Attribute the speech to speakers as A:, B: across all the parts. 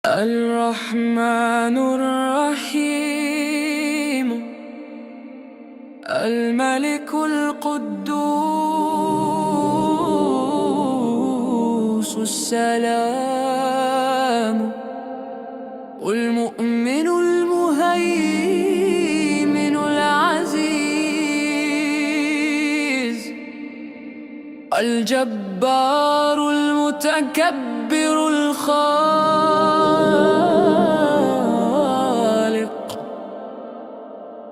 A: الرحمن الرحيم الملك القدوس السلام المؤمن المهيمن العزيز الجبار المتكبر الخالق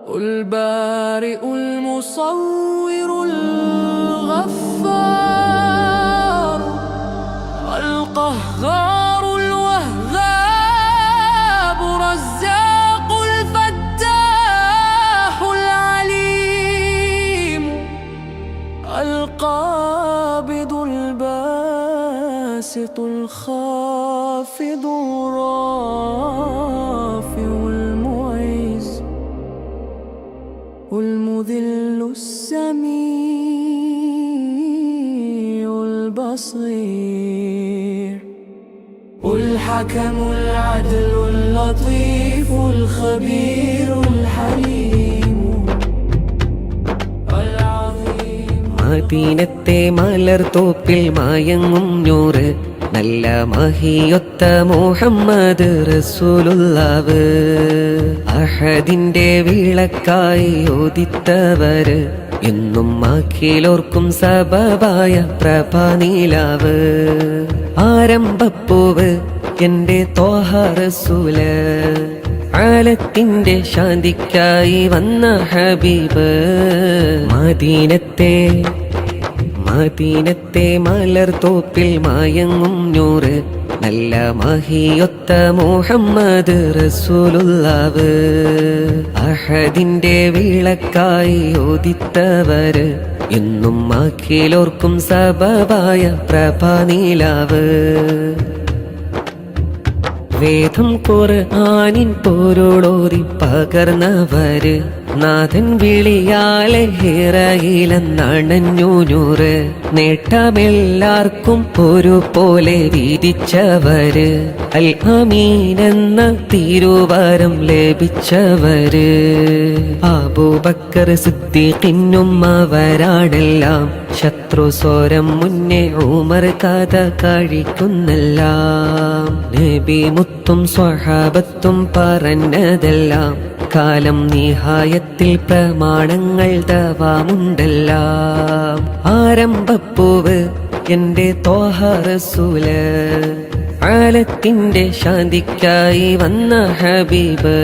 A: البارئ المصور الغفار القهار الوهاب رزاق الفتاح العليم القابض الباسط الخافض الرافع المعز المذل السميع البصير الحكم العدل اللطيف الخبير الحليم العظيم.
B: മദീനത്തെ മലർത്തോപ്പിൽ മായങ്ങും നൂറ് നല്ല മഹിയൊത്ത മുഹമ്മദ് റസൂലുള്ളാഹ് അഹദിന്റെ വിളക്കായി ഓദിത്തവര് എന്നും അഖിലോർക്കും സബബായ പ്രഭാനീലാവ് ആരംഭപ്പൂവ് എന്റെ ത്വാഹ റസൂല് ആലത്തിന്റെ ശാന്തിക്കായി വന്ന ഹബീബ് മദീനത്തെ മലർത്തോപ്പിൽ മായങ്ങും നൂറ് നല്ല മഹിയൊത്ത മുഹമ്മദ് റസൂലുള്ളാഹ് അഹദിന്റെ വിളക്കായി ഓദിത്തവര് എന്നും അഖിലോർക്കും സബബായ പ്രഭാനീലാവ് വേദം ഖുർആനിൻ പൊരുളോതി പകർന്നവര് നാഥൻ വിളിയാലെ ഹിറയിലെന്നണഞ്ഞു നൂറ് നേട്ടമെല്ലാവർക്കും ഒരുപോലെ വീതിച്ചവര് അൽ അമീൻ എന്ന തിരുവരം ലഭിച്ചവര് അബൂബക്കർ സിദ്ദീഖിനും അവരാണെല്ലാം ശത്രു സ്വരം മുന്നേ ഉമർ കഥ കഴിക്കുന്നെല്ലാം നബി മുത്തും സ്വഹാബത്തും പറഞ്ഞതെല്ലാം കാലം നിഹായത്തിൽ പ്രമാണങ്ങൾ ദവാമുണ്ടെല്ലാം ആരംഭപ്പൂവ് എന്റെ ത്വാഹ റസൂല് ആലത്തിന്റെ ശാന്തിക്കായി വന്ന ഹബീബ്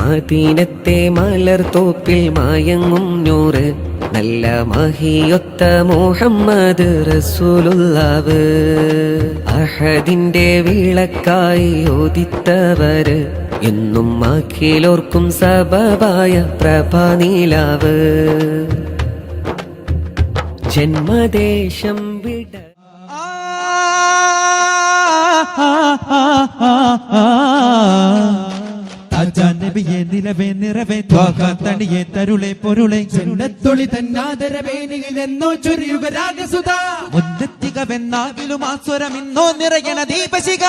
B: മദീനത്തെ മലർത്തോപ്പിൽ മായങ്ങും നൂറ് നല്ല മഹിയൊത്ത മുഹമ്മദ് റസൂലുള്ളാഹ് അഹദിന്റെ വിളക്കായി ഓദിത്തവര് എന്നും അഖിലോർക്കും സബബായ പ്രഭാനീലാവ് ജന്മദേശം വിട
C: നബിയെ നിലവേ നിറവേ ത്വാഖാത്തണിയെ തരുളെ പൊരുളെ ജന്നത്തൊളി തന്നാദരവേനിലെന്നോ ചൊരിയുക രാഗസുധ മുന്നത്തികവെന്നാകിലും ആ സ്വരം ഇന്നോ നിറയണ ദീപശിഖ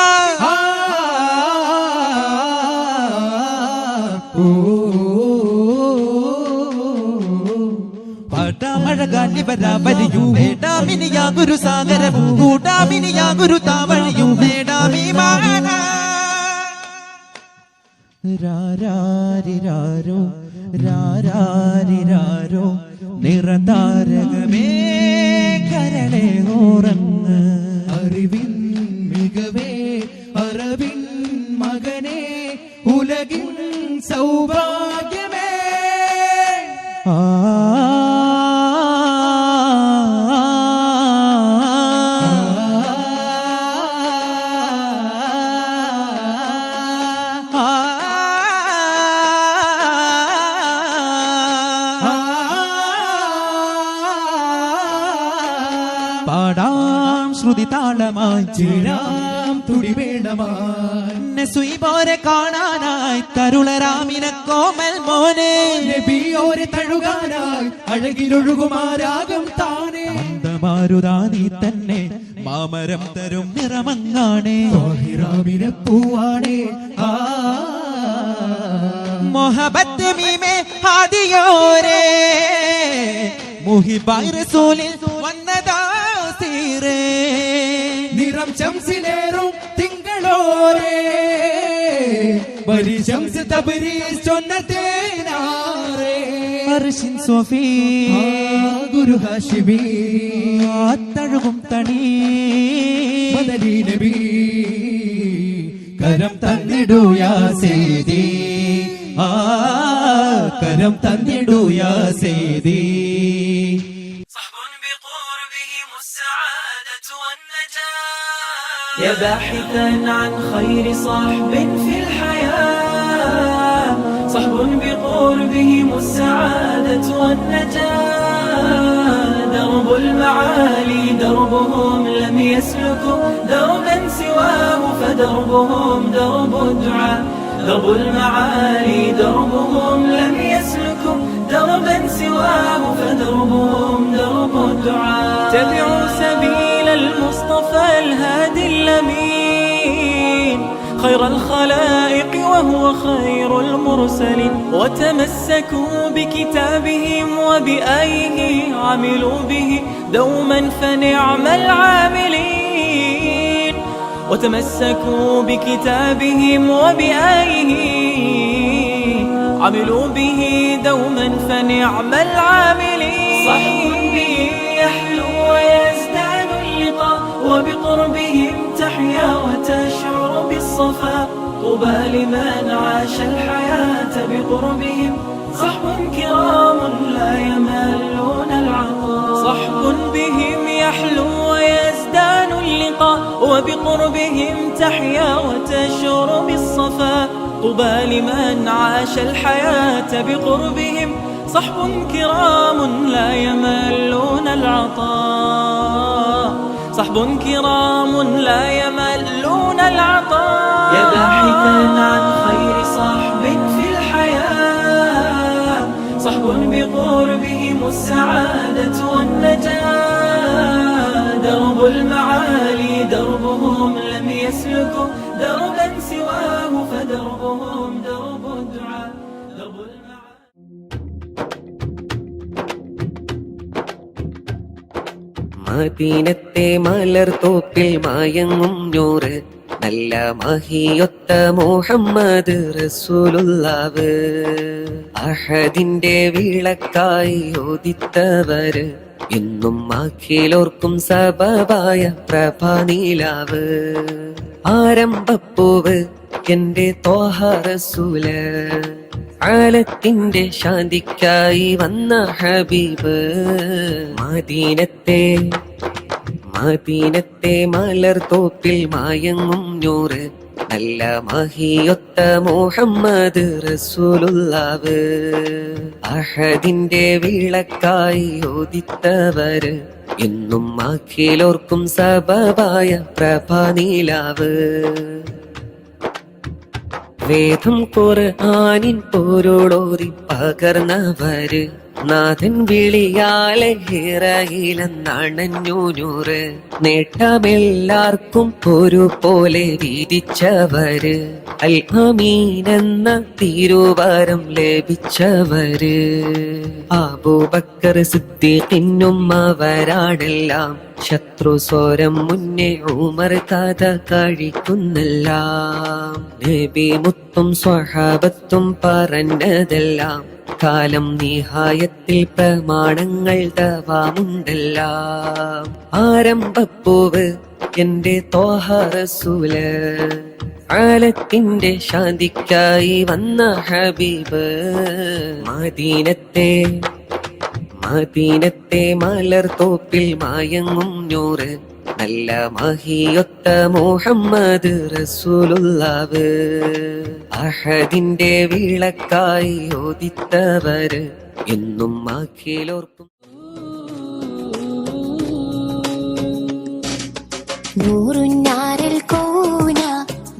C: പാട്ടാമഴകാലിവരാവലിയും നേടാമിനിയാ ഗുരു സാഗരവും കൂടാമിനിയാ ഗുരു താവഴിയും നേടാമീ മാന രാരാരിരാരോ രാരാരിരാരോ നിറതാരകമേ കരളെ ഓറങ്ങ് അറിവിൻ മികവേ അറിവിൻ മകനേ ഉലകിൻ സൗഭാഗ്യമേ പാടാം ശ്രുതി താളമായി ചേരാം തുടിവേണമായി നസുയിബോരെ കാണാനായി തരുളരാമിനെ കോമൽ മോനെ നബിയോരെ തഴുകാനായി അഴകിലൊഴുകുമാരാകും താനേ മന്ദമാരുതാ നീ തന്നെ മാമരം തരും നിറമങ്ങാണേ
D: ഹിറാമിനെ പൂവാണേ
C: മൊഹബത്ത് മീമേ ഹാദിയോരേ മുഹിബായി റസൂലിൽ വന്നതാ സീറേ
D: നിറം ശംസിലേറും തിങ്കളോരേ ബലി ശംസ് തബ്രീസ് ചൊന്നതേനാരേ
C: അർശിൻ സോഫി
D: ഗുരു ഹാഷിമി
C: തഴുകും തണി
D: മദനി നബി കരം തന്നിടൂ യാ സീദി കരം തന്നിടൂ യാ സീദി
A: يا باحثا عن خير صحب في الحياة صحب بقربهم السعادة والنجاة درب المعالي دربهم لم يسلكوا دربا سواه فدربهم درب الدعاء درب المعالي دربهم لم يسلكوا دربا سواه فدربهم درب الدعاء تبعوا سبيل المصطفى الهادي الأمين خير الخلائق وهو خير المرسلين وتمسكوا بكتابهم وبآيه عملوا به دوما فنعم العاملين وتمسكوا بكتابهم وبآيه عملوا به دوما فنعم العاملين صحب به يحلو ويزداد اللقاء وبقربهم تحيا وتشعر بالصفاء طوبى لمن عاش الحياة بقربهم صحب كرام لا يملون العطاء صحب بهم يحلو ويزدان اللقاء وبقربهم تحيا وتشعر بالصفاء طوبى لمن عاش الحياة بقربهم صحب كرام لا يملون العطاء صحب كرام لا يملون العطاء يا باحثا عن خير صحب في الحياة صحب بقربهم السعادة والنجاة درب المعالي دربهم لم يسلكوا دربا سواه فدربهم درب الدعاء درب
B: മദീനത്തെ മലർത്തോപ്പിൽ മായങ്ങും നൂറ് നല്ല മഹിയൊത്ത മുഹമ്മദ് റസൂലുള്ളാവ് അഹദിന്റെ വിളക്കായി ഓദിത്തവര് എന്നും അഖിലോർക്കും സബബായ പ്രഭാനീലാവ് ആരംഭപ്പൂവ് എന്റെ ത്വാഹ റസൂല് ആലത്തിന്റെ ശാന്തിക്കായി വന്ന ഹബീബ് മദീനത്തെ മലർത്തോപ്പിൽ മായങ്ങും നൂറ് നല്ല മഹിയൊത്ത മുഹമ്മദ് റസൂലുള്ളാവ് അഹദിന്റെ വിളക്കായി ഓദിത്തവര് എന്നും അഖിലോർക്കും സബബായ പ്രഭാനീലാവ് വേദം ഖുർആനിൻ പൊരുളോതി പകർന്നവര് നാഥൻ വിളിയാലെ ഹിറയിലെന്നണഞ്ഞു നൂറ് നേട്ടമെല്ലാവർക്കും ഒരുപോലെ വിധിച്ചവര് അൽ അമീൻ എന്ന തിരുവരം ലഭിച്ചവര് അബൂബക്കർ സിദ്ദീഖിനും അവരാണെല്ലാം ശത്രു സ്വരം മുന്നേ ഉമർ കഥ കഴിക്കുന്നെല്ലാം നബി മുത്തും സ്വഹാബത്തും പറഞ്ഞതെല്ലാം കാലം നിഹായത്തിൽ പ്രമാണങ്ങൾ ദവാമുണ്ടെല്ലാം ആരംഭപ്പൂവ് എന്റെ ത്വാഹ റസൂല് ആലത്തിന്റെ ശാന്തിക്കായി വന്ന ഹബീബ് മദീനത്തെ മലർത്തോപ്പിൽ മായങ്ങും നൂറ് നല്ല മഹിയൊത്ത മുഹമ്മദ് റസൂലുള്ളാവ് അഹദിന്റെ വിളക്കായി ഓദിത്തവര് എന്നും അഖിലോർക്കും
E: നൂറുൻ നാരൽ കോന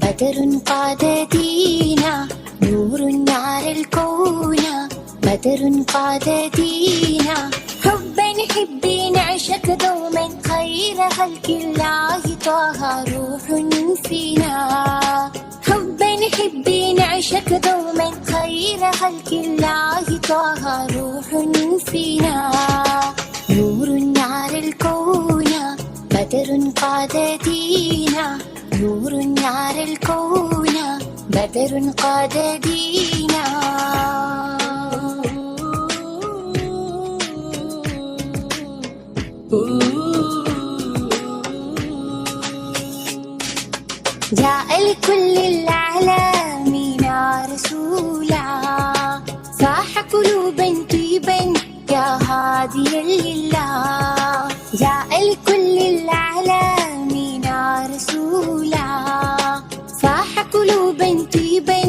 E: ബദറുൻ ഖാദ ദീന നൂറുൻ നാരൽ കോന ബദറുൻ ഖാദ ദീന حبا حبي نعشق دوما خير خلق الله طه روح فينا حبا نحب نعشق دوما خير خلق الله طه روح فينا نور نار الكون بدر قاد دينا نور نار الكون بدر قاد دينا جاء لكل العالمين رسولا صاح قلوبا طيبا يا هاديا لله جاء لكل العالمين رسولا صاح قلوبا طيبا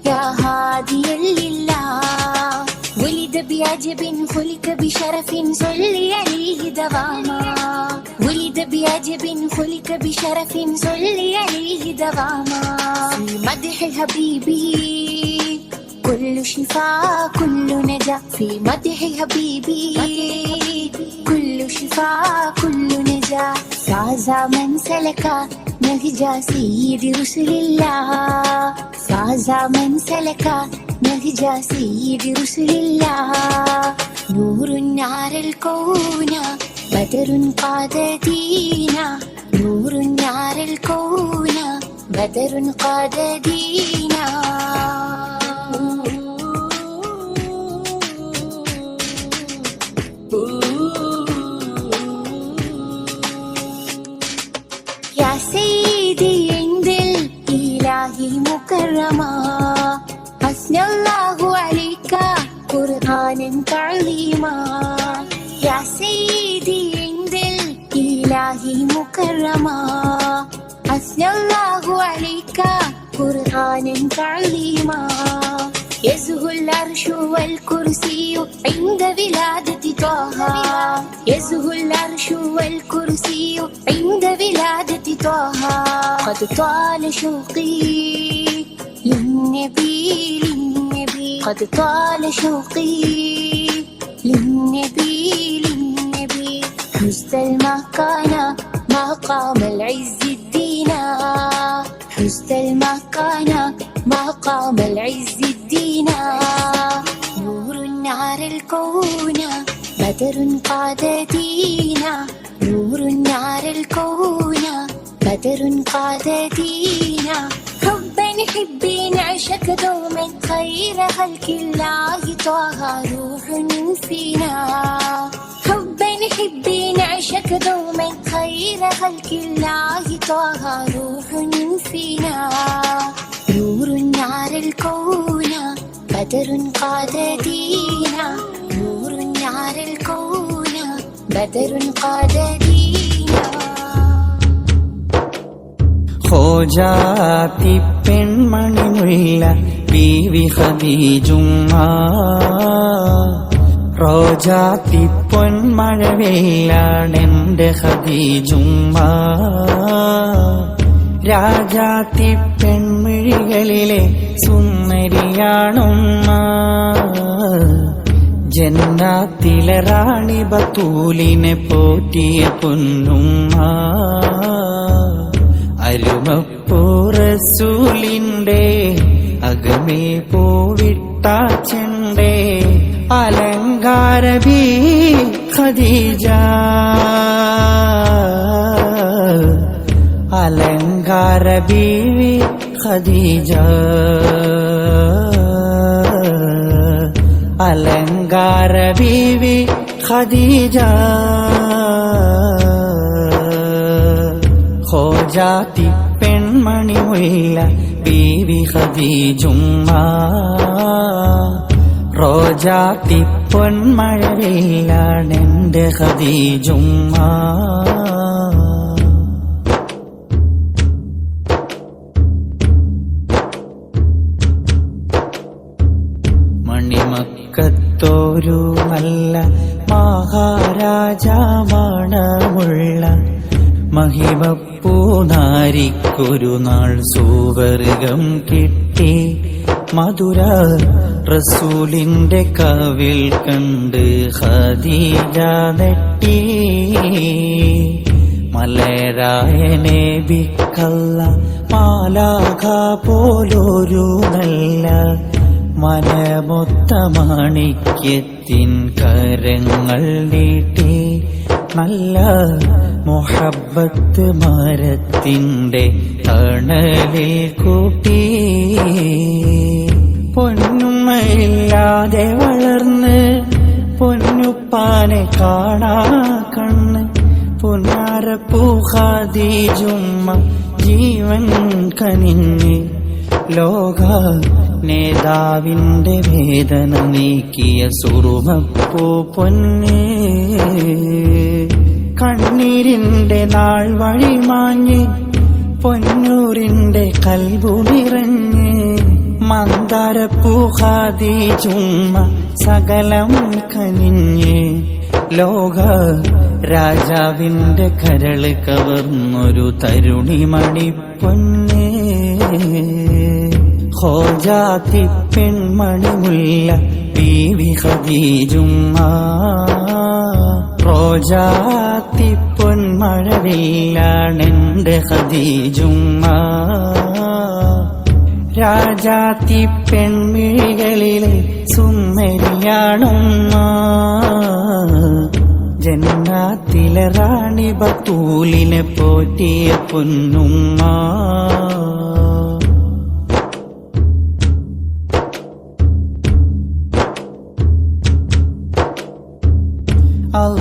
E: يا هاديا لله ولد بيعجب خلق بشرف صلي عليه دواما ولد بيعجب خلق بشرف صلي عليه دواما في مدح حبيبه كل شفاء كل نجاة في مدح حبيبي كل شفاء كل نجاة فاز من سلك نهج سيد رسل الله فاز من سلك نهج سيد رسل الله نور نار الكون بدر قاد دينا نور نار الكون بدر قاد دينا يا سيدي عند الإله مكرما حسن الله عليك قرآنا تعظيما يا سيدي عند الإله مكرما حسن الله عليك قرآنا تعظيما يزهو العرش والكرسي عند ولادة طه يزهو العرش والكرسي عند ولادة طه قد طال شوقي للنبي للنبي قد طال شوقي للنبي للنبي حزت المكان مقام العز الدين حزت المكان مقام العز الدين نور نار الكون بدر قاد دينا نور نار الكون بدر قاد دينا حبا نحب نعشق دوما خير خلق الله طه روح فينا حبا نحب نعشق دوما خير خلق الله طه روح فينا نور نار الكون بدر قاد دينا نور نار الكون بدر قاد دينا
F: ഖോജാത്തി പെൺമണിമുല്ല ബീവി ഖദീജുമ്മ റോജാത്തി പൊന്മഴവെയിലാണെന്റെ ഖദീജുമ്മ രാജാത്തി പെൺമിഴികളിലെ സുന്ദരിയാണുമ്മ ജന്നാത്തിലെ റാണി ബത്തൂലിനെ പോറ്റിയ പൊന്നുമ്മ അരുമപ്പൂറസൂലിന്റെ അകമേ പൂവിട്ടാച്ചെണ്ടേ അലങ്കാര ബീ ഖദീജ അലങ്കാര ബീവി ഖദീജ അലങ്കാര ബീവി ഖദീജ ഖോജാത്തി പെൺമണിമുല്ല ബീവി ഖദീജുമ്മ റോജാത്തി പൊന്മഴവില്ലാണെന്റെ ഖദീജുമ്മ മണിമക്കത്തോരു നല്ല മഹാരാജാമണമുള്ള മഹിമപ്പൂനാരിക്കൊരു നാൾ സുവർഗം കിട്ടി മധുര റസൂലിന്റെ കവിൽ കണ്ട് ഖദീജ നെട്ടി മലരായ നബിക്കല്ല മാലാഖ പോലൊരു നല്ല മനമൊത്ത മാണിക്യത്തിൻ കരങ്ങൾ നീട്ടി നല്ല മുഹബ്ബത്ത് മരത്തിൻ്റെ തണലിൽ കൂട്ടി പൊന്നുമ്മയില്ലാതെ വളർന്ന് പൊന്നുപ്പാനെ കാണാ കണ്ണ് പുന്നാരപ്പൂ ഖദീജുമ്മ ജീവൻ കനിഞ്ഞ് ലോക നേതാവിന്റെ വേദന നീക്കിയ സുറുമപ്പൂ പൊന്ന് കണ്ണീരിന്റെ നാൾ വഴിമാഞ്ഞ് പൊന്നൂരിന്റെ കൽബു നിറഞ്ഞ് മന്ദാരപ്പൂ ഖദീജുമ്മ സകലം കനിഞ്ഞ് ലോക രാജാവിന്റെ കരള് കവർന്നൊരു തരുണിമണി പൊന്ന് ഖോജാത്തി പെൺമണി മുല്ല ബീവി ഖദീജുമ്മ റോജാത്തി പൊന്മഴവില്ലാണെന്റെ ഖദീജുമ്മ രാജാത്തി പെൺമിഴികളിലെ സുന്ദരിയാണുമ്മ ജന്നാത്തിലെ റാണി ബത്തൂലിനെ പോറ്റിയ പൊന്നുമ്മ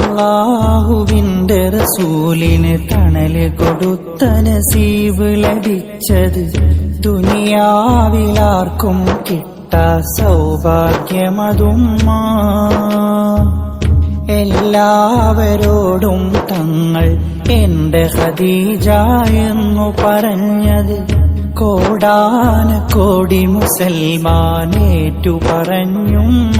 F: അല്ലാഹുവിന്റെ റസൂലിന് തണല് കൊടുത്ത നസീബ് ലഭിച്ചത് ദുനിയാവിലാർക്കും കിട്ടാ സൗഭാഗ്യമതുമ്മ എല്ലാവരോടും തങ്ങൾ എന്റെ ഖദീജ എന്നു പറഞ്ഞത് കോടാന കോടി മുസൽമാനേറ്റു പറഞ്ഞുമ്മ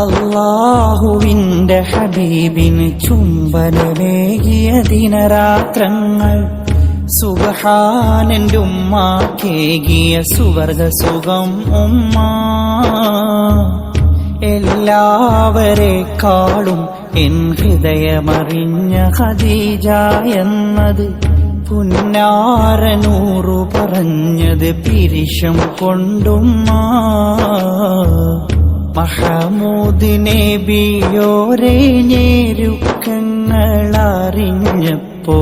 F: അല്ലാഹുവിന്റെ ഹബീബിന് ചുംബനമേകിയ ദിനരാത്രങ്ങൾ സുബ്ഹാനന്റെ ഉമ്മാക്കേകിയ സുവർഗ സുഖം ഉമ്മ എല്ലാവരെക്കാളും എൻ ഹൃദയമറിഞ്ഞ ഖദീജ എന്നത് പുന്നാരനൂറു പറഞ്ഞത് പിരിശം കൊണ്ടുമ്മ മഹമൂദ് നബിയോരെ ഞെരുക്കങ്ങളറിഞ്ഞപ്പോ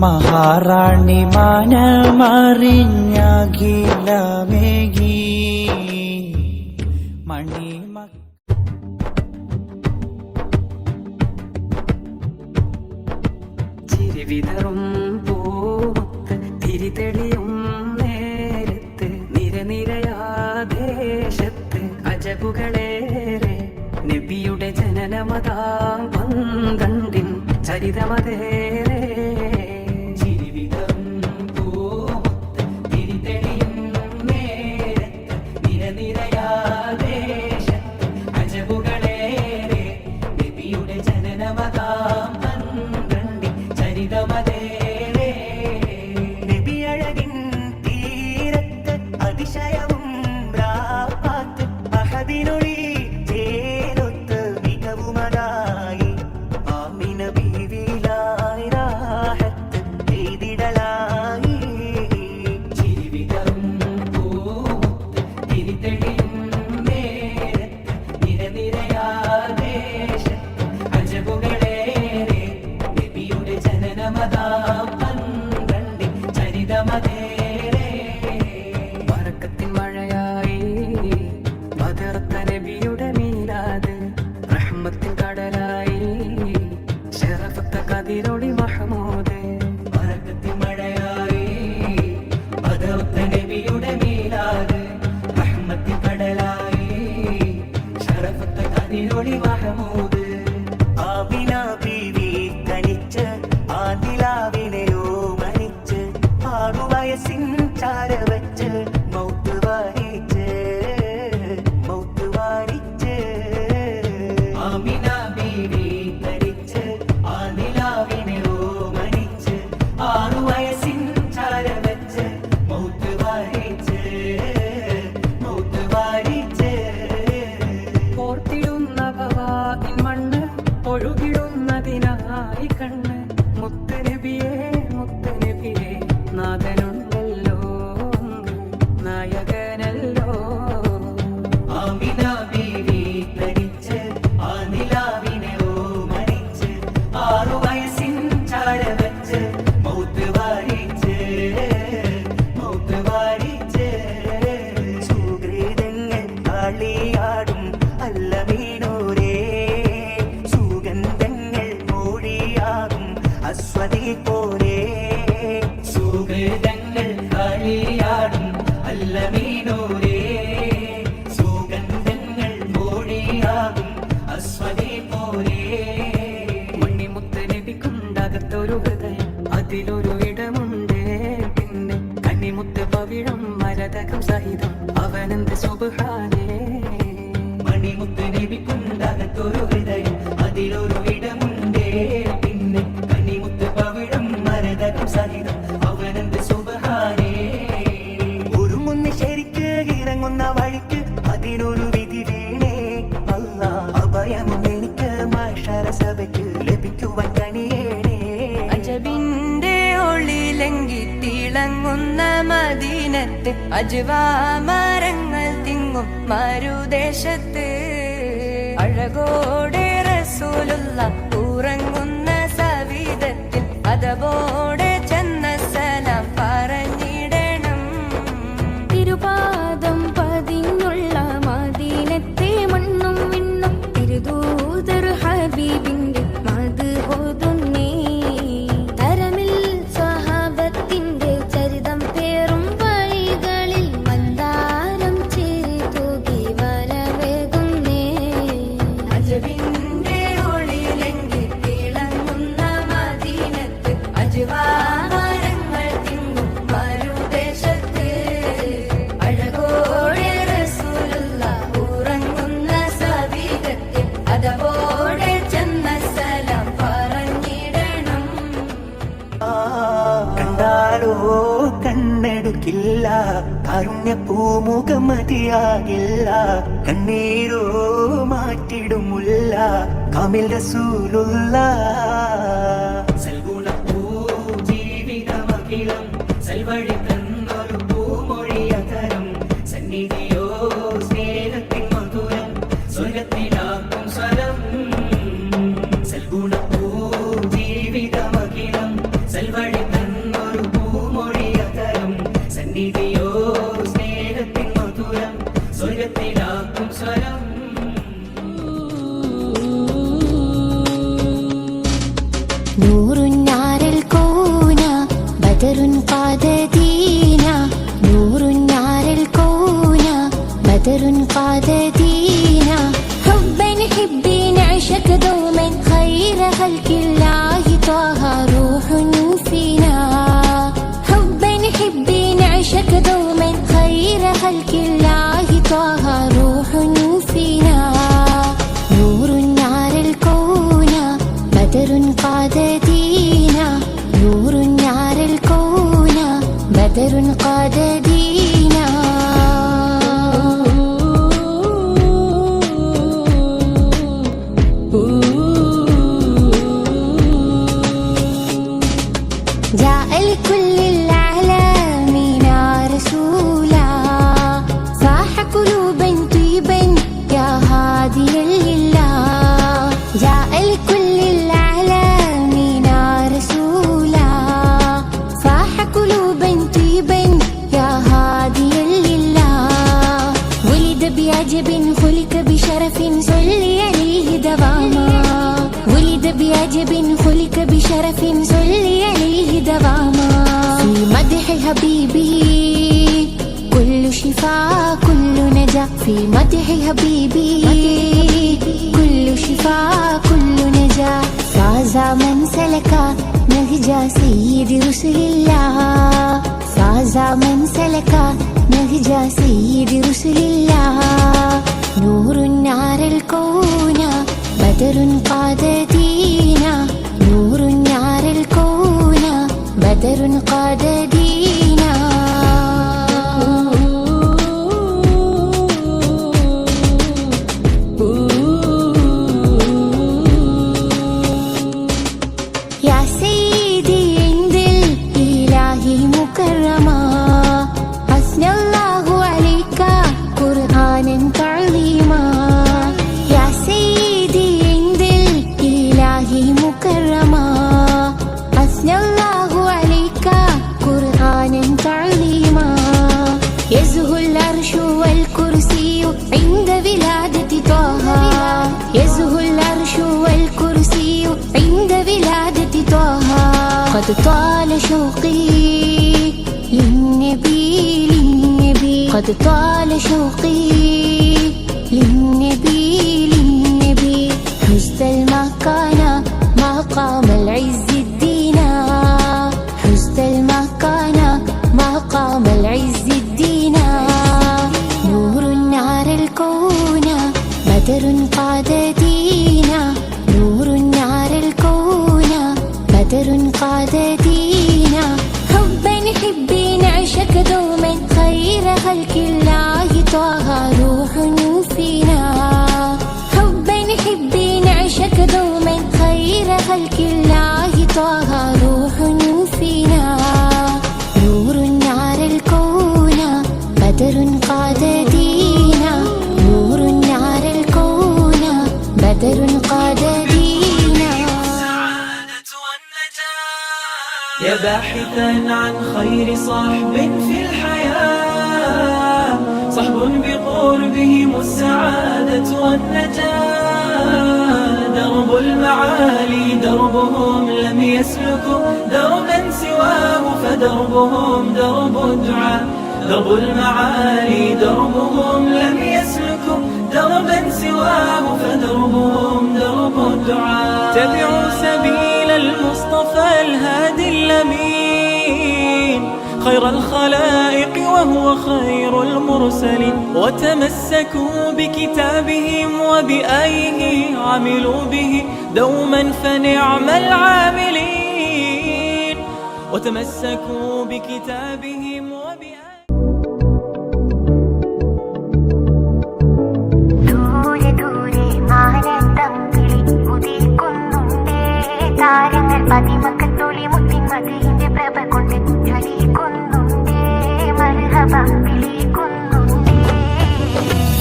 F: മഹാറാണി മനമറിഞ്ഞകിലമേകി മണിമ
B: ചിരിവിതറും പൂമുത്ത് തിരിതെളിയും നേരത്ത് നിരനിരയാദേശത്ത് അജബുകളേറെ നബിയുടെ ജനനമതാം പന്ത്രണ്ടിൻ ചരിതമതേറെ ചിരിവിതറും പൂമുത്ത് തിരിതെളിയും നേരത്ത് നിരനിരയാദേശത്ത് അജബുകളേറെ നബിയുടെ ജനനമതാം പന്ത്രണ്ടിൻ ചരിതമതേറെ
G: നബിയഴകിൻ തീരത്ത് അതിശയവും റാപ്പാത്ത് അഹദിനൊളി ചേലൊത്ത് മികവുമതായി ആമിന ബീവിലായി രാഹത്ത് ചെയ്തിടലായി
A: ചിരിവിതറും പൂമുത്ത് തിരിതെളിയും നേരത്ത് നിരനിരയാദേശത്ത് അജബുകളേറെ നബിയുടെ ജനനമതാം പന്ത്രണ്ടിൻ ചരിതമതേറെ
B: ബറക്കത്തിൻ മഴയായി ബദർത്ത നബിയുടെ മീലാദ് റഹ്മത്തിൻ കടലായി ശറഫത്ത കതിരൊളി മഹമൂദ്
A: ബറക്കത്തിൻ മഴയായി ബദർത്ത നബിയുടെ മീലാദ് റഹ്മത്തിൻ കടലായി ശറഫത്ത കതിരൊളി മഹമൂദ്
G: ആമിന ബീവി തനിച്ച് ആദിലാവിനെയോ മനിച്ച് 6 വയസ്സിൻ ചാരവച്ച് മൗത്ത് വാരിച്ച്
A: ആമിന ബീവി ധരിച്ച് ആദിലാവിനെ
B: മുത്തനബിയേ മുത്തനബിയേ നാഥനുണ്ടല്ലോ നായകനല്ലോ.
A: ആമിന ബീവി തനിച്ച് ആ നിലാവിനെ ഓമനിച്ച് 6 വയസ്സിൻ ചാട വെച്ച് മൗത്ത് വാരിച്ച്
G: സുഹൃതങ്ങൾ കളിയാടും അല്ലമീനോരേ സുഗന്ധങ്ങൾ മൂടിയാകും അസ്വതി പോരേ.
A: സുഹൃതങ്ങൾ കളിയാടും അല്ലമീനോരേ സുഗന്ധങ്ങൾ മൂടിയാകും അസ്വതി പോരേ.
B: മണിമുത്തനബിക്കുണ്ടകത്തൊരു ഹൃദയം അതിലൊരു ഇടമുണ്ട്. പിന്നെ കന്നിമുത്ത് പവിഴം മരതകം സഹിതം അവനെന്ത് സുബ്ഹാനേ.
A: മണിമുത്ത് നബിക്കുണ്ടകത്തൊരു ഹൃദയം അതിലൊരു ഇടമുണ്ടേ. പിന്നെ കനിമുത്ത് പവിഴം മരതകം സഹിതം അവനെന്ത് സുബ്ഹാനേ.
G: ഒരുങ്ങുന്ന ശരിക്ക് ഇറങ്ങുന്ന വഴിക്ക് അതിനൊരു വിധി വീണേ. അല്ലാ അഭയമും എനിക്ക് മഹ്ശറ സഭയ്ക്ക് ലഭിക്കുവാൻ കനിയേണേ.
H: അജബിന്റെ ഒളിലെങ്കി തിളങ്ങുന്ന മദീനത്ത് അജ്വാ മരങ്ങൾ തിങ്ങും മരുദേശത്ത് അഴകോടെ റസൂലുള്ള ഉറങ്ങുന്ന സവിധത്തിൽ അതവോടെ ചെന്ന സലാം പറഞ്ഞിടണം.
E: തിരുപാദം പതിഞ്ഞുള്ള മദീനത്തെ മണ്ണും വിണ്ണും തിരുദൂതർ ഹബീബിന്റെ മത് ഓതുന്നേ. തരമിൽ സ്വഹാബത്തിന്റെ ചരിതം പേറും വഴികളിൽ മന്ദാരം ചേതൂകി വരവേകുന്നേ.
H: അജബിന്റെ ഒളിലെങ്കി തിളങ്ങുന്ന മദീനത്ത് അജ്വാ മരങ്ങൾ തിങ്ങും മരുദേശത്ത് അഴകോടെ റസൂലുള്ള ഉറങ്ങുന്ന സവിധത്തിൽ അതവോടെ ചെന്ന സലാം പറഞ്ഞിടണം.
G: കണ്ടാലോ കണ്ണെടുക്കില്ല കാരുണ്യ പൂമുഖം മതിയാകില്ല. കണ്ണീരോ മാറ്റിടുമുല്ല കാമിൽ റസൂലുള്ള.
A: സൽഗുണപ്പൂ ജീവിതമഖിലം സൽവഴി തന്നൊരു പൂമൊഴിയതരം സന്നിധിയോ സ്നേഹത്തിൻ മധുരം സ്വർഗത്തിലാക്കും സ്വരം. സൽഗുണപ്പൂ ജീവിതമഖിലം സൽവഴി തന്നൊരു പൂമൊഴിയതരം സന്നിധിയോ സ്നേഹത്തിൻ മധുരം സ്വർഗത്തിലാക്കും സ്വരം.
E: نور على الكون بدر قاد دينا. نور على الكون بدر قاد دينا. حبا حبي نعشق دوما خير خلق الله طه روح فينا. حبا حبي نعشق دوما خير خلق الله طه روح فينا. نور على الكون بدر قاد دينا. نور على الكون بدر قاد دينا. جاء لكل العالمين رسولا صاح قلوبا طيبا يا هاديا لله. جاء لكل العالمين رسولا صاح قلوبا طيبا يا هاديا لله. ولد بعجب خلق بشرف صلي عليه دواما. ولد بعجب خلق بشرف صلي عليه دواما. في مدح حبيبه كل شفاء كل نجاة. في مدح حبيبه كل شفاء كل نجاة. فاز من سلك نهج سيد رسل الله. فاز من سلك نهج سيد رسل الله. نور على الكون بدر قاد دينا. نور على الكون بدر قاد دينا. يا سيد مكرما أثنى الله عليك قرآنا تعليما يزهو العرش والكرسي عند ولادة طه يزهو العرش والكرسي عند ولادة طه قد طال شوقي للنبي قد طال شوقي للنبي حزت المكان مقام العز الدين حزت المكان مقام العز الدين نور نار الكون بدر قاد دينا نور نار الكون بدر قاد دينا حبا حبي نعشق دوما خير خلق الله طه روح فينا حبا حبي نعشق دوما خير خلق الله طه روح فينا نور نار الكون بدر قاد دينا نور نار الكون بدر قاد دينا
A: يا باحثا عن خير صاحب في الحياة صحب بقربهم السعادة والنجاة درب المعالي دربهم لم يسلكوا دربا سواه فدربهم درب الدعاء درب المعالي دربهم لم يسلكوا دربا سواه فدربهم درب الدعاء
F: تبعوا سبيل المصطفى الهادي الأمين خير الخلائق وهو خير المرسلين وتمسكوا بكتابهم وبآيه عملوا به دوما فنعم العاملين وتمسكوا بكتابهم وبآيه
E: ദൂരെ ദൂരെ മാനത്തമ്പിളി ഉദിക്കുന്നുണ്ടേ താരങ്ങൾ പതിമക്കത്തൊളി മുത്തിൻ മതിയിന്റെ പ്രഭ കൊണ്ട് ജ്വലിക്കുന്നുണ്ടേ മർഹബ വിളിക്കുന്നുണ്ടേ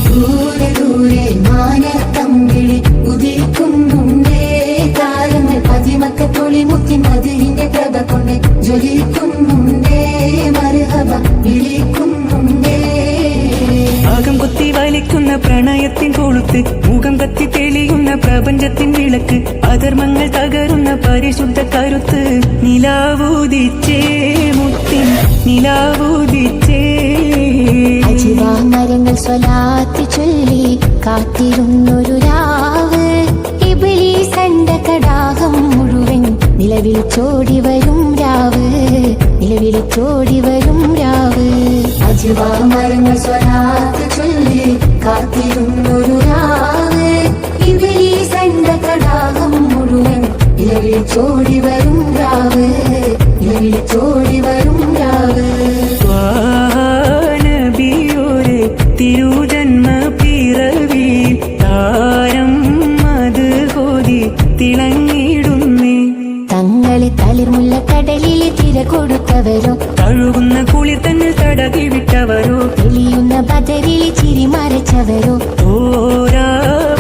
E: ദൂരെ ദൂരെ മാനത്തമ്പിളി ഉദിക്കുന്നുണ്ടേ താരങ്ങൾ പതിമക്കത്തൊളി മുത്തിൻ മതിയിന്റെ പ്രഭ കൊണ്ട് ജ്വലിക്കുന്നുണ്ടേ മർഹബ വിളിക്കുന്നുണ്ടേ
B: ആകം കൊത്തി വലിക്കുന്ന പ്രണയത്തിൻ കൊളുത്ത് മുഖം കത്തി തെളിയുന്ന പ്രപഞ്ചത്തിൻ വിളക്ക് അധർമ്മങ്ങൾ തകരുന്ന പരിശുദ്ധ കരുത്ത് നിലാവൂതിച്ചേ മുത്തിൻ നിലാവൂതിച്ചേ
E: അജിവാ മരങ്ങൾ സ്വലാത്ത് ചൊല്ലി കാത്തിരുന്നൊരു രാവ് ഇബ്ലീസ് കണ്ട കടാഹം മുഴുവൻ നിലവിൽ ചോടി വരും രാവ് നിലവിൽ ചോടി വരും രാവ് അജിവാ മരങ്ങൾ സ്വലാത്ത് ചൊല്ലി കാത്തിരുന്നൊരു രാവ് ഇബ്ലീസ് കണ്ട കടാഹം മുഴുവൻ നിലവിൽ ചോടി വരും രാവ് നിലവിൽ ചോടി വരും രാവ്
B: നബിയോരെ തിരുജന്മ പിറവി താരം അത് കോതി തിളങ്ങിടുന്നേ
E: തങ്ങളെ തളിർമുല്ല കടലിൽ തിര കൊടുത്തവരോ
B: തഴുകുന്ന കുളിർ തന്നിൽ തടകി വിട്ടവരോ
E: തെളിയുന്ന ബദറിൽ ചിരി മറച്ചവരോ
B: ഓരാ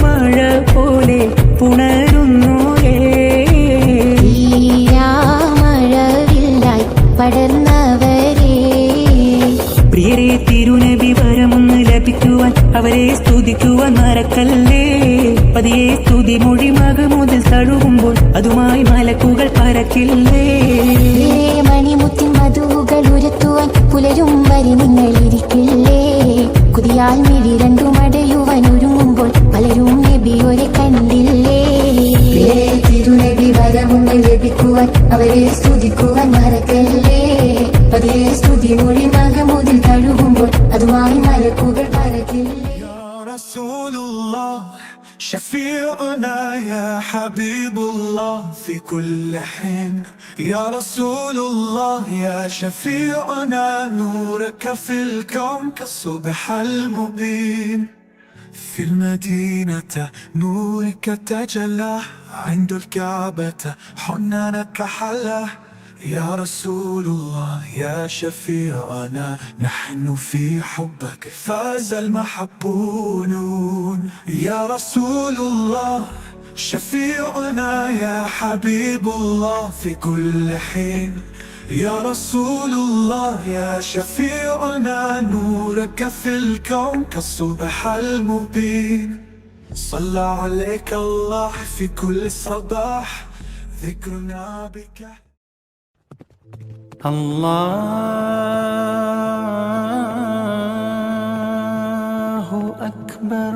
B: മഴ പോലെ പുണരുന്നോരേ
E: മഴവില്ലായി പടർന്നവരേ
B: പ്രിയരെ തിരുനബി വരമൊന്ന് ലഭിക്കുവാൻ അവരെ സ്തുതിക്കുവാൻ മറക്കല്ലേ പതിയെ സ്തുതി മൊഴി മകമുതൽ തഴുകുമ്പോൾ അതുമായി മലക്കുകൾ പറക്കില്ലേ
E: മണിമുത്തിൻ മധുകൾ ഉരത്തുവാൻ പുലരും വരെ നിങ്ങളിരിക്കില്ലേ കുതിയാൽ മിഴി രണ്ടു മടയുവാൻ ഒരുങ്ങുമ്പോൾ പലരും നബിയോരെ കണ്ടില്ലേ തിരുനബി വരമൊന്ന് ലഭിക്കുവാൻ അവരെ സ്തുതിക്കുവാൻ മറക്കല്ലേ പതിയെ സ്തുതി മൊഴി മകമുതിൽ തഴുകുമ്പോൾ അതുമായി മലക്കുകൾ പറക്കില്ലേ
I: رسول الله شفيعنا يا حبيب الله في كل حين يا رسول الله يا شفيعنا نورك في الكون كالصبح المبين في المدينة نورك تجلى عند الكعبة حنانك حلى يا رسول الله يا شفيعنا نحن في حبك فاز المحبون يا رسول الله شفيعنا يا حبيب الله في كل حين يا رسول الله يا شفيعنا نورك في الكون كالصبح المبين صلى عليك الله في كل صباح ذكرنا بك
F: الله أكبر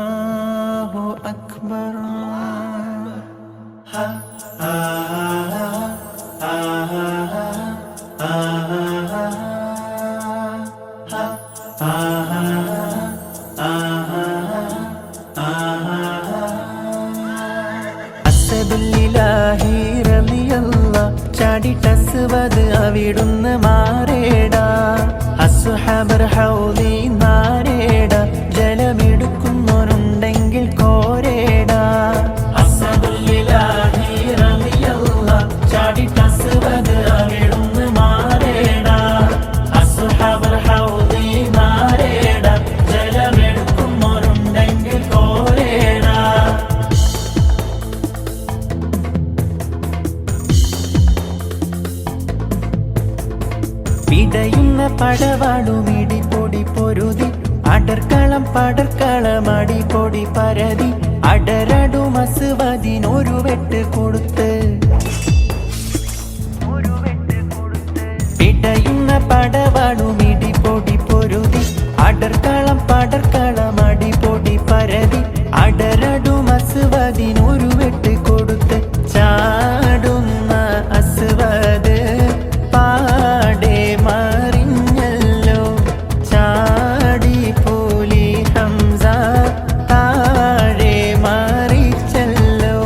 F: الله أكبر അസ്സദുലില്ലാഹി റളിയല്ലാഹ് ചാടിട്ടസ്വദ് അവിടുന്ന് മാറേടാ അസ്ഹാബർ ഹൗലി നാരേടാ ജലമെടുക്കുന്നവരുണ്ടെങ്കിൽ കോരേടാ അസ്സദുലില്ലാഹി റളിയല്ലാഹ് ചാടിട്ടസ്വദ് അവിടുന്ന് മാറേടാ അസ്ഹാബർ ഹൗലി നാരേടാ ജലമെടുക്കുന്നവരുണ്ടെങ്കിൽ കോരേടാ പിടയുന്ന പടവാടുമിടി പൊടി പൊരുതി അടർക്കളം പടർക്കളമടി പൊടി പരതി അടരടു മസുവതിനൊരു വെട്ട് കൊടുത്ത് പിടയുന്ന പടവാടുമിടി പൊടി പൊരുതി അടർക്കളം പടർക്കളമടി പൊടി പരതി അടരടു മസുവതിനൊരു വെട്ട് കൊടുത്ത് ചാടുന്ന അസുവത് പാടെ മറിഞ്ഞല്ലോ ചാടി പോലി ഹംസ താഴെ മറിച്ചല്ലോ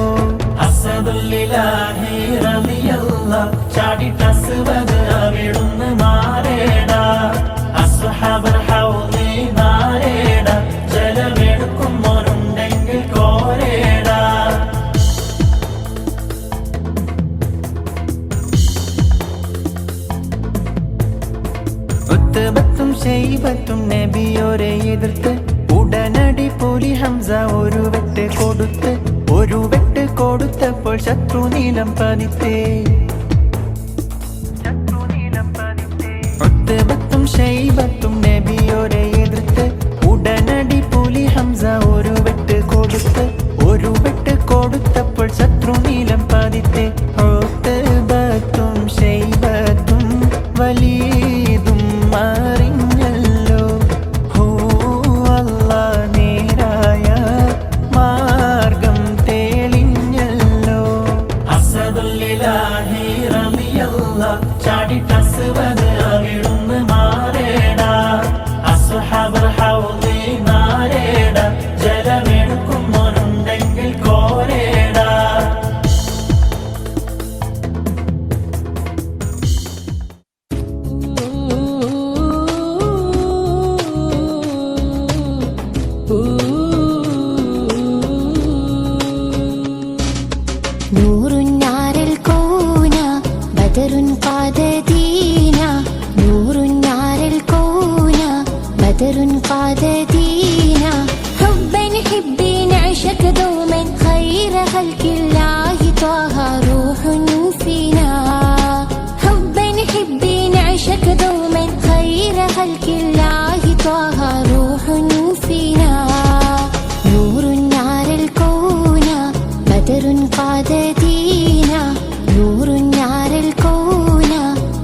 F: അസ്സദുലില്ലാഹി റളിയല്ലാഹ് ചാടിട്ടസ്വദ് അവിടുന്ന് മാറേടാ അസ്ഹാബർ ഹൗലി നാരേടാ ജലമെടുക്കുന്നവരുണ്ടെങ്കിൽ കോരേടാ ഉത്ബത്തും ശൈബത്തും നബിയോരെ എതിർത്ത് ഉടനടി പോലി ഹംസ ഒരു വെട്ട് കൊടുത്തപ്പോൾ ശത്രു നീലം പതിത്തേ ഉത്ബത്തും ശൈബത്തും നബിയോരെ എതിർത്ത് ഉടനടി പോലി ഹംസ ഒരു വെട്ട് കൊടുത്തപ്പോൾ ശത്രു നീലം പതിത്തേ ഉത്ബത്തും ശൈബത്തും വലീദും മറിഞ്ഞല്ലോ ഹോ അല്ലാഹ് നേരായ മാർഗം തെളിഞ്ഞല്ലോ അസ്സദുലില്ലാഹി റളിയല്ലാഹ് ചാടിട്ടസ്വദ് അവിടുന്ന് മാറേടാ അസ്ഹാബർ ഹൗലി നാരേടാ ജലമെടുക്കുന്നവരുണ്ടെങ്കിൽ കോരേടാ
E: نور نار الكون بدر قاد دينا نور نار الكون بدر قاد دينا حبا حبي نعشق دوما خير خلق الله طه روح فينا حبا حبي نعشق دوما خير خلق الله طه روح فينا نور نار الكون بدر قاد دينا نور نار الكون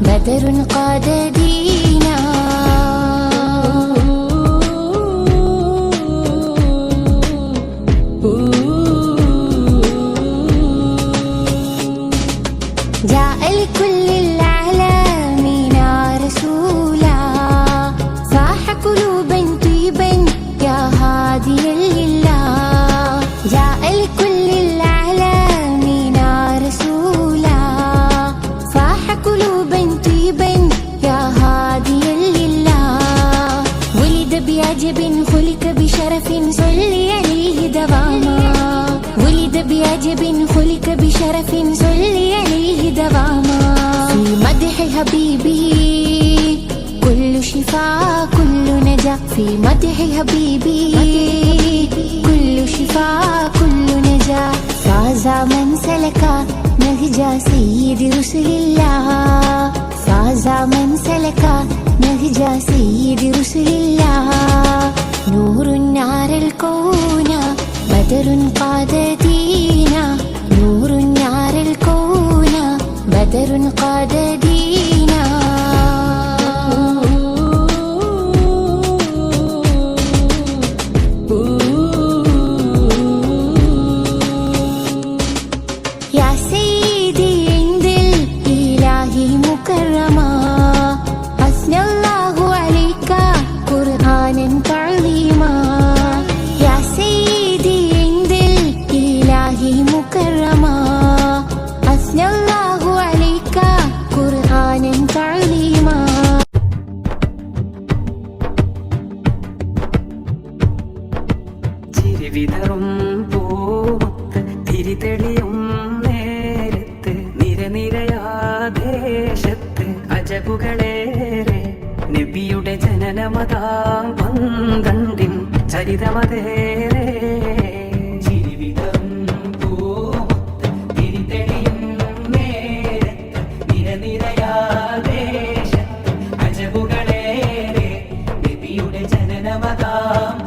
E: بدر قاد دينا جاء لكل العالمين رسولا صاح قلوبا طيبا يا هاديا لله جاء لكل العالمين رسولا صاح قلوبا طيبا يا هاديا لله ولد بعجب خلق بشرف صلي عليه دواما ولد بعجب خلق بشرف صلي عليه دواما في مدح حبيبي كل شفاء كل نجاة في مدح حبيبي كل شفاء كل نجاة فاز من سلك نهج سيد رسل الله فاز من سلك نهج سيد رسل الله نور نار الكون بدر قاد دينا نور نار الكون بدر قاد دينا يا سيدي عند الإله مكرما أثنى الله عليك قرآنا تعظيما يا سيدي عند الإله مكرما أثنى الله عليك قرآنا تعظيما
F: ചിരിവിതറും പൂമുത്ത് തിരിതെളിയും നേരത്ത് നിരനിരയാദേശത്ത് അജബുകളേറെ നബിയുടെ ജനനമതാം പന്ത്രണ്ടിൻ ചരിതമതേറെ ചിരിവിതറും പൂമുത്ത് തിരിതെളിയും നേരത്ത് നിരനിരയാദേശത്ത് അജബുകളേറെ നബിയുടെ ജനനമതാം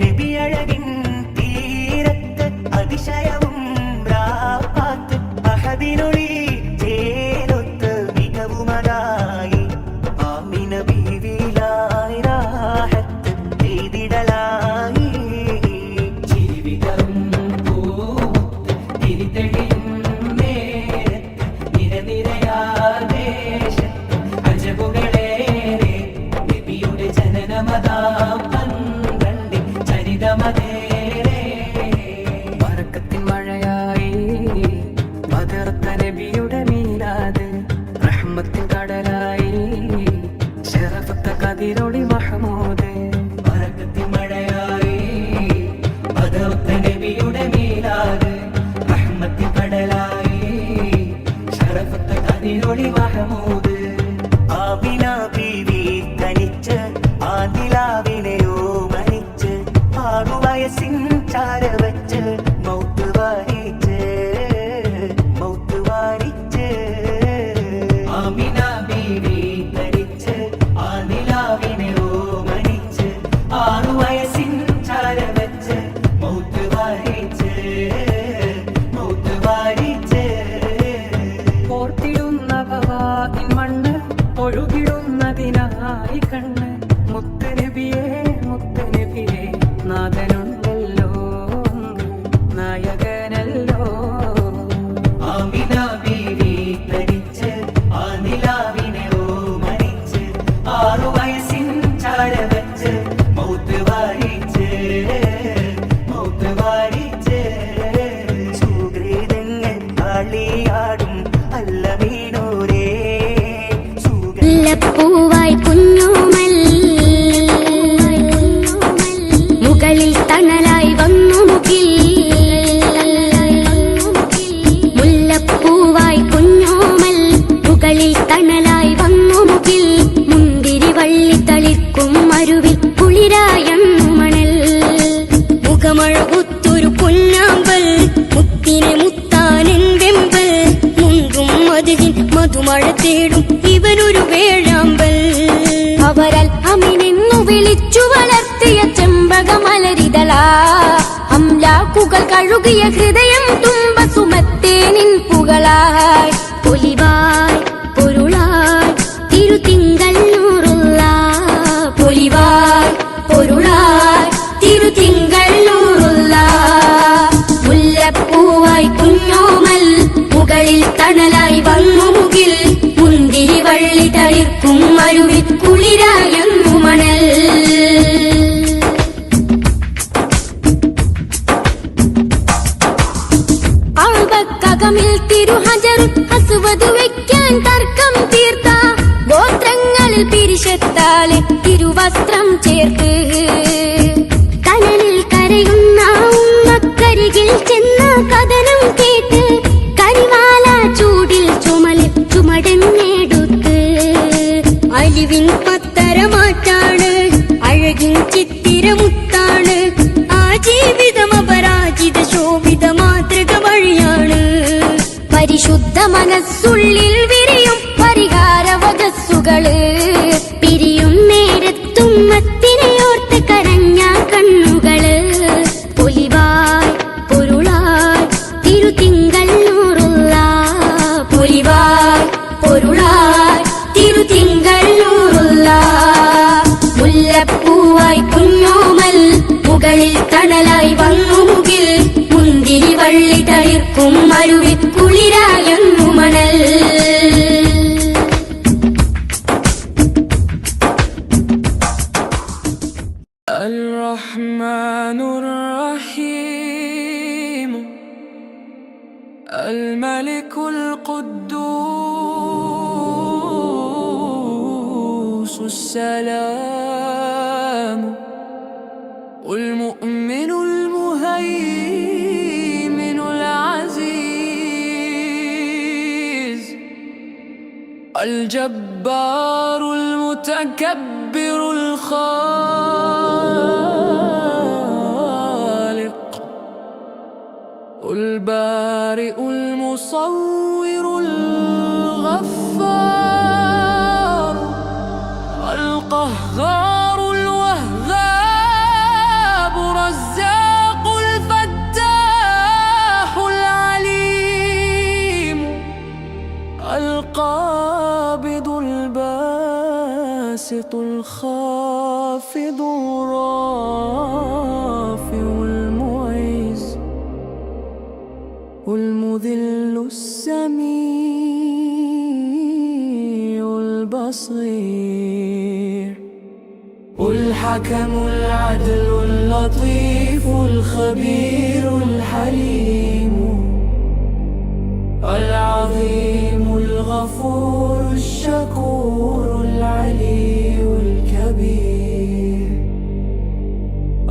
G: നബിയഴകിൻ തീരത്ത് അതിശയവും രാപ്പാത്ത് അഹദിനൊളി ചേലൊത്ത് മികവുമതായി ആമിന ബീവിലായി രാഹത്ത് ചെയ്തിടലായി
A: ജീവിതം പൂമുത്ത് തിരിതെളിയും നേരത്ത് നിരനിരയാദേശത്ത് അജബുകളേറെ നബിയുടെ ജനനമതാം പന്ത്രണ്ടിൻ ചരിതമതേറെ
F: ബറക്കത്തിൻ മഴയായി ബദർത്ത നബിയുടെ മീലാദ് റഹ്മത്തിൻ കടലായി ശറഫത്ത കതിരൊളി മഹമൂദ്
A: ബറക്കത്തിൻ മഴയായി ബദർത്ത നബിയുടെ മീലാദ് റഹ്മത്തിൻ കടലായി ശറഫത്ത കതിരൊളി മഹമൂദ്
G: ആമിന ബീവി തനിച്ച് ആ നിലാവിനെയോ മരിച്ച് 6 വയസ്സിൻ ചാര വച്ച് മൗത്ത് വാരിച്ച്
A: ആമിന ബീവി തനിച്ച് ആ നിലാവിനെയോ മരിച്ച് 6 വയസ്സിൻ ചാര വച്ച് മൗത്ത് വാരിച്ച്
F: ഓർത്തിടുന്ന ഭവാനിൻ മണ്ണ് ഒഴുകിടുന്നതിനായി കണ്ണ് മുത്ത് നബിയേ നാഥനുണ്ടല്ലോ നായകനല്ലോ
A: ആമിന ബീവി തനിച്ച് ആ നിലാവിനെയോ മരിച്ച് 6 വയസ്സിൻ ചാര വച്ച് മൗത്ത് വാരിച്ച്
G: സുഹൃതങ്ങൾ കളിയാടും അല്ല വീണോരേ
E: മുല്ലപ്പൂവായി കുഞ്ഞോമൽ മുകളിൽ തണലായി വന്നു മുകിൽ മുല്ലപ്പൂവായി കുഞ്ഞോമൽ മുകളിൽ തണലായി വന്നു മുകിൽ മുന്തിരി വള്ളി തളിർക്കും മരുവിൽ കുളിരായെന്നു മണൽ മുഖമഴകുത്തൊരു പൊന്നാമ്പൽ മുത്തിനെ മുത്താനെൻ വെമ്പൽ മുണ്ടും മധുവിൻ മധുമഴ തേടും ഇവനൊരു വേഴാമ്പൽ അവരാൽ അമിനെന്നു വിളിച്ചു വളർത്തിയ ചെമ്പകമലരിതളാ അംലാക്കുകൾ കഴുകിയ ഹൃദയം തുമ്പ സുമത്തേനിൻ പുകളായി പൊലിവായി പൊരുളായി തിരുത്തിങ്കൾ നൂറുള്ള പൊലിവായി പൊരുളായി തിരുത്തിങ്കൾ നൂറുള്ള മുല്ലപ്പൂവായി കുഞ്ഞോമൽ മുകളിൽ തണലായി വന്നു മുകിൽ മുന്തിരി വള്ളി തളിർക്കും മരുവിൽ കുളിരായെന്നു മണൽ അകമിൽ തിരുഹജർ അസുവതു വെക്കാൻ തർക്കം തീർത്ത ഗോത്രങ്ങളിൽ പിരിശത്താലെ തിരുവസ്ത്രം ചേർത്ത് മനസ്സുള്ളിൽ വിരിയും പരിഹാര വചസ്സുകള് പിരിയും നേരത്തും മത്തിനെയോർത്ത് കരഞ്ഞ കണ്ണുകള് പൊലിവായ് പൊരുളായ് തിരുതിങ്കൾ നൂറുള്ള പൊലിവായ് പൊരുളായ് തിരുതിങ്കൾ നൂറുള്ള മുല്ലപ്പൂവായി കുഞ്ഞോമൽ മുകളിൽ തണലായി വന്നു മുകിൽ മുന്തിരി വള്ളി തളിർക്കും മരുവിൽ കുളിരായെന്നു മണൽ
A: الرحمن الرحيم الملك القدوس السلام المؤمن المهيمن العزيز الجبار المتكبر الخالق البارئ المصور الغفار القهار الوهاب رزاق الفتاح العليم القابض الباسط الخافض الرافع المعز المذل السميع البصير الحكم العدل اللطيف الخبير الحليم العظيم الغفور الشكور العلي الكبير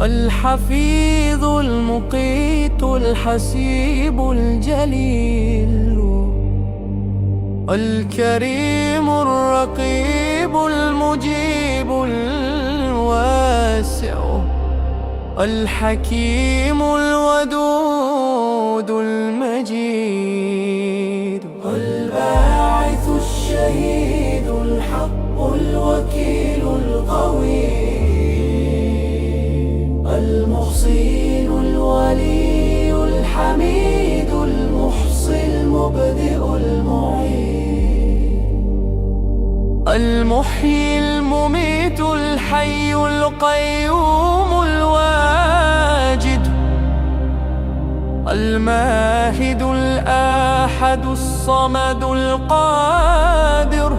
A: الحفيظ المقيت الحسيب الجليل الكريم الرقيب المجيب الواسع الحكيم الودود المجيد الباعث الشهيد الحق الوكيل القوي المحصين الولي الحميد المحصي المبدئ المعيد المحيي المميت الحي القيوم الواجد الماهد الآحد الصمد القادر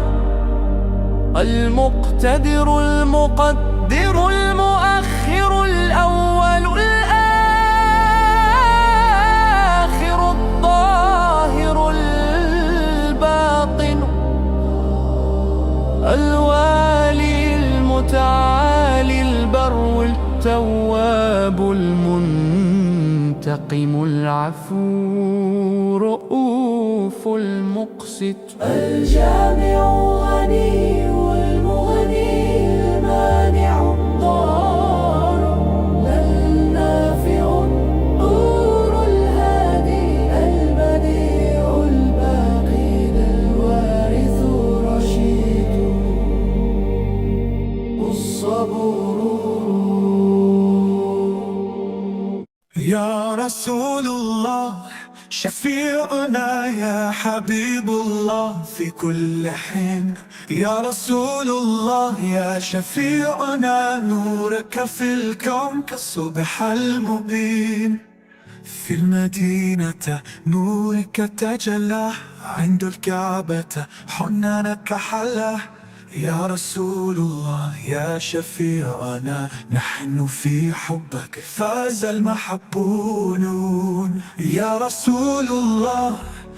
A: المقتدر المقدر المؤخر الأول الآخر الظاهر الباطن الوالي المتعالي البر التواب المنتقم العفو رؤوف المقسط الجامع الغني المغني المانع الضار النافع النور الهادي البديع الباقي الوارث الرشيد الصبور
I: يا رسول الله شفيعنا يا حبيب الله في كل حين يا رسول الله يا شفيعنا نورك في الكون كالصبح المبين في المدينة نورك تجلى عند الكعبة حنانك حلى يا رسول الله يا شفيعنا نحن في حبك فاز المحبون يا رسول الله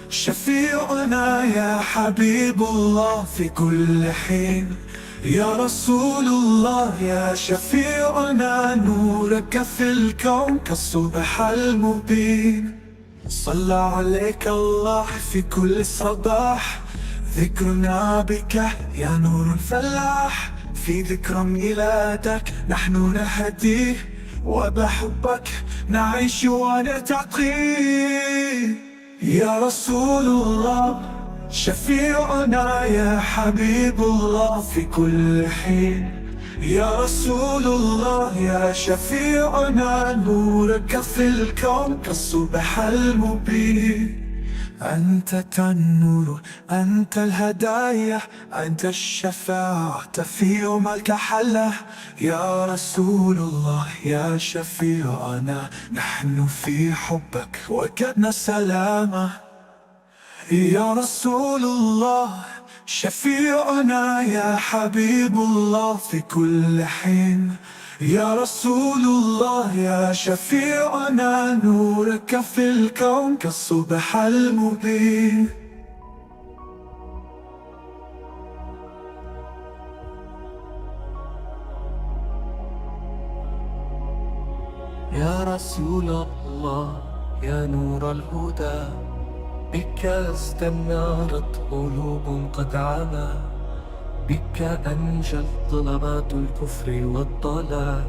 I: شفيعنا يا حبيب الله في كل حين يا رسول الله يا شفيعنا نورك في الكون كالصبح المبين صلى عليك الله في كل صباح ذكرنا بك يا نور الفلاح في ذكرى ميلادك نحن نهديه وبحبك نعيش ونرتقي يا رسول الله شفيعنا يا حبيب الله في كل حين يا رسول الله يا شفيعنا نورك في الكون كالصبح المبين أنت النور أنت الهدايا أنت الشفاعة في يوم الكحلة يا رسول الله يا شفيعنا نحن في حبك وجدنا سلامة يا رسول الله شفيعنا يا حبيب الله في كل حين يا رسول الله يا شفيعنا نورك في الكون كالصبح المبين
A: يا رسول الله يا نور الهدى بك استنارت قلوب قد عمى بك أنجت ظلمات الكفر والضلال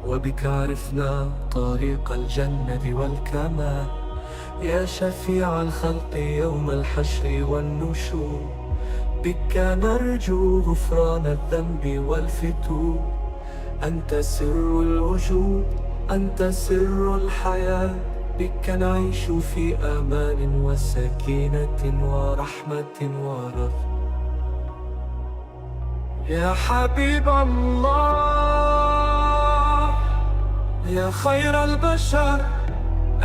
A: وبك عرفنا طريق الجنة والكمال يا شفيع الخلق يوم الحشر والنشور بك نرجو غفران الذنب والفتور أنت سر الوجود أنت سر الحياة بك نعيش في أمان وسكينة ورحمة ورفق يا حبيب الله يا خير البشر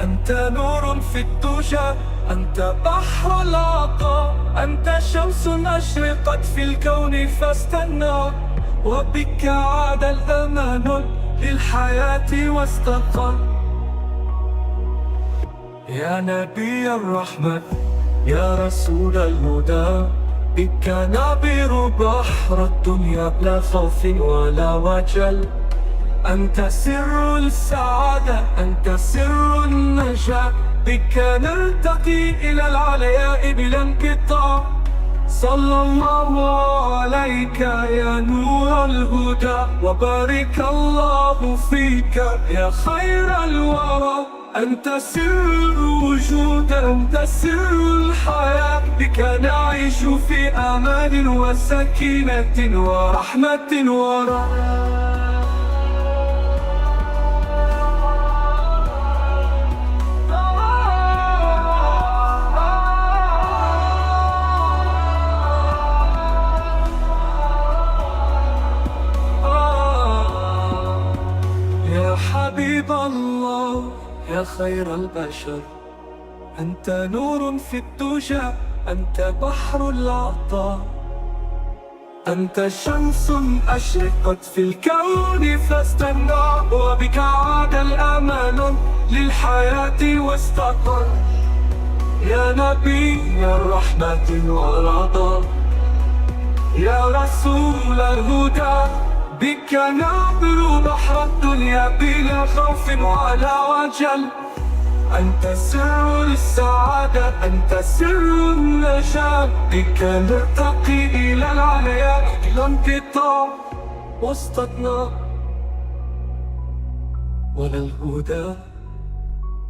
A: أنت نور في الدجى أنت بحر العطاء أنت شمس أشرقت في الكون فاستنار وبك عاد الأمان للحياة واستقر يا نبي الرحمة يا رسول الهدى بك نعبر بحر الدنيا بلا خوف ولا وجل أنت سر السعادة أنت سر النجاة بك نرتقي إلى العلياء بلا انقطاع صلى الله عليك يا نور الهدى وبارك الله فيك يا خير الورى أنت سر الوجود أنت سر الحياة بك نعيش في أمان وسكينة ورحمة ورحمة يا حبيب الله يا خير البشر أنت نور في الدجى أنت بحر العطاء أنت شمس أشرقت في الكون فاستنار وبك عاد الأمان للحياة واستقر يا نبي الرحمة والرضا يا رسول الهدى بك نعبر بحر الدنيا بلا خوف ولا وجل أنت سر السعادة أنت سر النجاة بك نرتقي إلى العلياء بلا انقطاع وسط النار ولا الهدى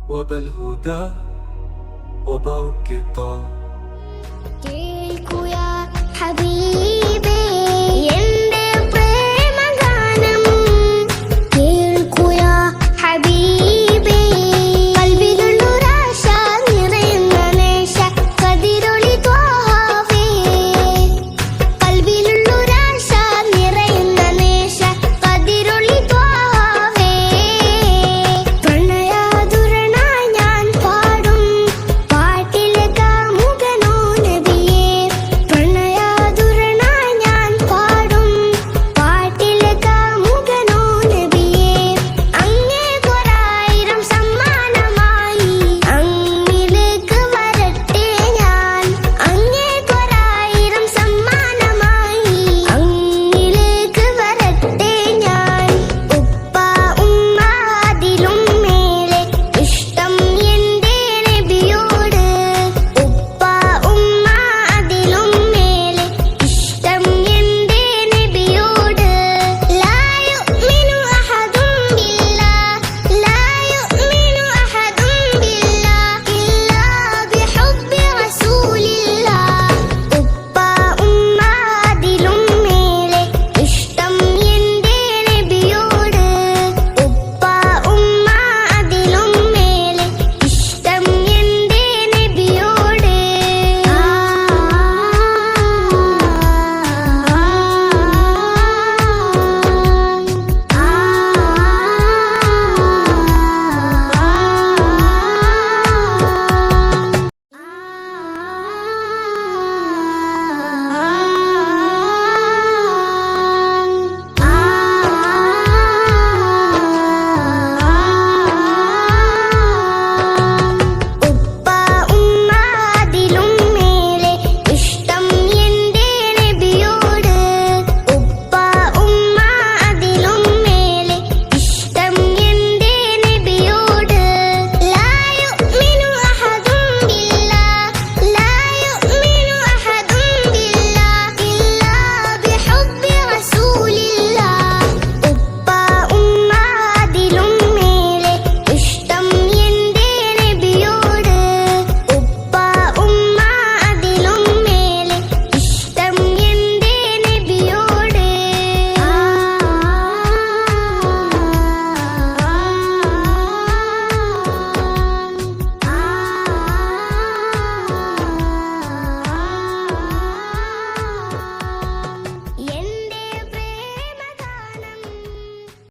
A: وبالهدى وبالانقطاع